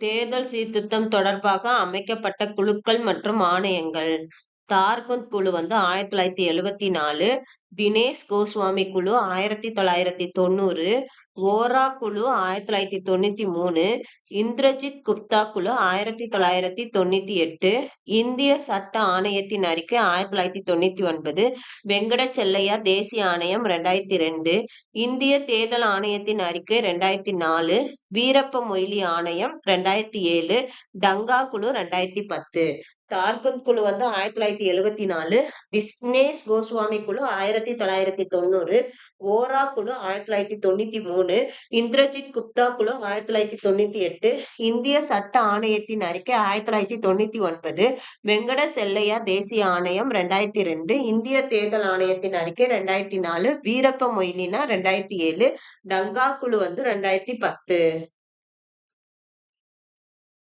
தேர்தல் சீர்திருத்தம் தொடர்பாக அமைக்கப்பட்ட குழுக்கள் மற்றும் ஆணையங்கள். தார்குந்த் குழு 1974, தினேஷ் கோஸ்வாமி குழு 1990, ஓரா குழு 1993, இந்திரஜித் குப்தா குழு 1998, இந்திய சட்ட ஆணையத்தின் அறிக்கை 1999, வெங்கட செல்லையா தேசிய ஆணையம் 2002, இந்திய தேர்தல் ஆணையத்தின் அறிக்கை 2004, வீரப்ப மொய்லி ஆணையம் 2007, டங்கா குழு 2010. தார்குந்த் குழு 1974, தினேஷ் கோஸ்வாமி குழு 1990, ஓரா குழு 1993, இந்திரஜித் குப்தா குழு 1998, இந்திய சட்ட ஆணையத்தின் அறிக்கை 1999, வெங்கட செல்லையா தேசிய ஆணையம் 2002, இந்திய தேர்தல் ஆணையத்தின் அறிக்கை 2004, வீரப்ப மொய்லினா 2007, டங்கா குழு 2010.